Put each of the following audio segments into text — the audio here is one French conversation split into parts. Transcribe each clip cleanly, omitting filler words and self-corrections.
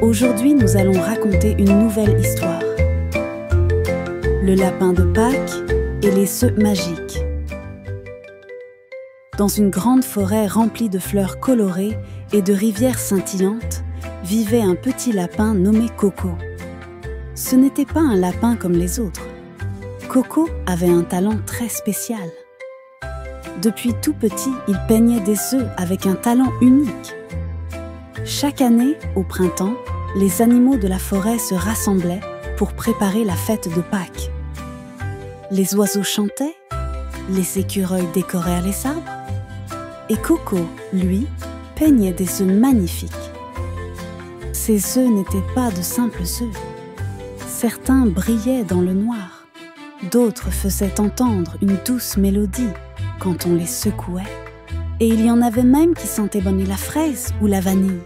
Aujourd'hui, nous allons raconter une nouvelle histoire. Le lapin de Pâques et les œufs magiques. Dans une grande forêt remplie de fleurs colorées et de rivières scintillantes, vivait un petit lapin nommé Coco. Ce n'était pas un lapin comme les autres. Coco avait un talent très spécial. Depuis tout petit, il peignait des œufs avec un talent unique. Chaque année, au printemps, les animaux de la forêt se rassemblaient pour préparer la fête de Pâques. Les oiseaux chantaient, les écureuils décorèrent les arbres, et Coco, lui, peignait des œufs magnifiques. Ces œufs n'étaient pas de simples œufs. Certains brillaient dans le noir, d'autres faisaient entendre une douce mélodie quand on les secouait, et il y en avait même qui sentaient bonne la fraise ou la vanille.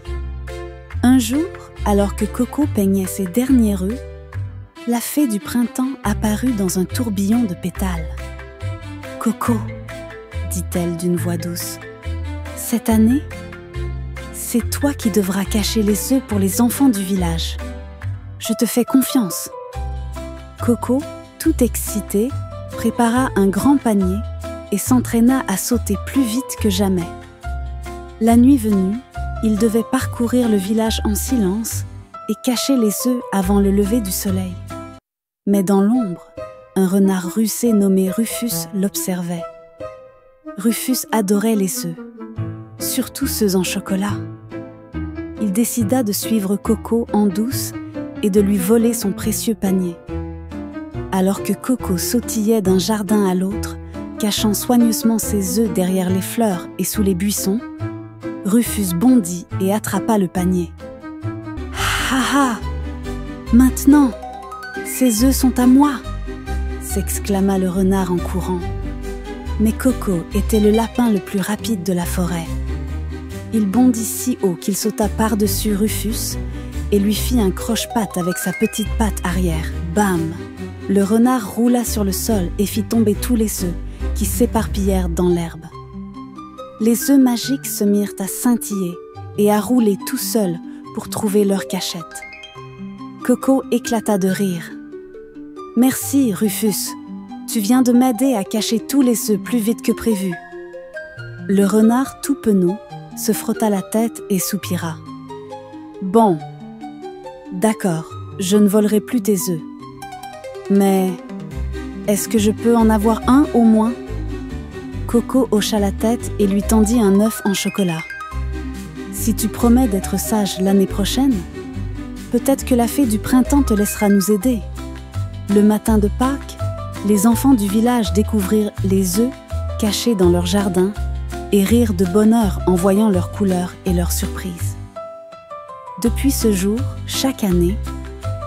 Un jour, alors que Coco peignait ses derniers œufs, la fée du printemps apparut dans un tourbillon de pétales. « Coco, dit-elle d'une voix douce, cette année, c'est toi qui devras cacher les œufs pour les enfants du village. Je te fais confiance. » Coco, tout excité, prépara un grand panier et s'entraîna à sauter plus vite que jamais. La nuit venue, il devait parcourir le village en silence et cacher les œufs avant le lever du soleil. Mais dans l'ombre, un renard russé nommé Rufus l'observait. Rufus adorait les œufs, surtout ceux en chocolat. Il décida de suivre Coco en douce et de lui voler son précieux panier. Alors que Coco sautillait d'un jardin à l'autre, cachant soigneusement ses œufs derrière les fleurs et sous les buissons, Rufus bondit et attrapa le panier. « Ha ha! Maintenant, ces œufs sont à moi !» s'exclama le renard en courant. Mais Coco était le lapin le plus rapide de la forêt. Il bondit si haut qu'il sauta par-dessus Rufus et lui fit un croche-patte avec sa petite patte arrière. Bam! Le renard roula sur le sol et fit tomber tous les œufs qui s'éparpillèrent dans l'herbe. Les œufs magiques se mirent à scintiller et à rouler tout seuls pour trouver leur cachette. Coco éclata de rire. « Merci, Rufus, tu viens de m'aider à cacher tous les œufs plus vite que prévu. » Le renard, tout penaud, se frotta la tête et soupira. « Bon, d'accord, je ne volerai plus tes œufs. Mais est-ce que je peux en avoir un au moins ?» Coco hocha la tête et lui tendit un œuf en chocolat. « Si tu promets d'être sage l'année prochaine, peut-être que la fée du printemps te laissera nous aider. » Le matin de Pâques, les enfants du village découvrirent les œufs cachés dans leur jardin et rirent de bonheur en voyant leurs couleurs et leurs surprises. Depuis ce jour, chaque année,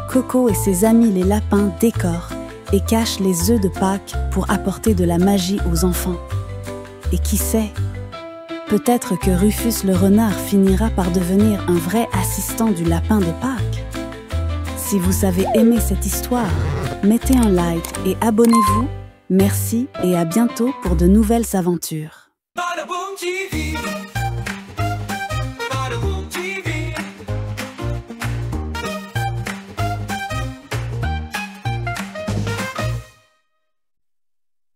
Coco et ses amis les lapins décorent et cachent les œufs de Pâques pour apporter de la magie aux enfants. Et qui sait, peut-être que Rufus le renard finira par devenir un vrai assistant du lapin de Pâques. Si vous avez aimé cette histoire, mettez un like et abonnez-vous. Merci et à bientôt pour de nouvelles aventures.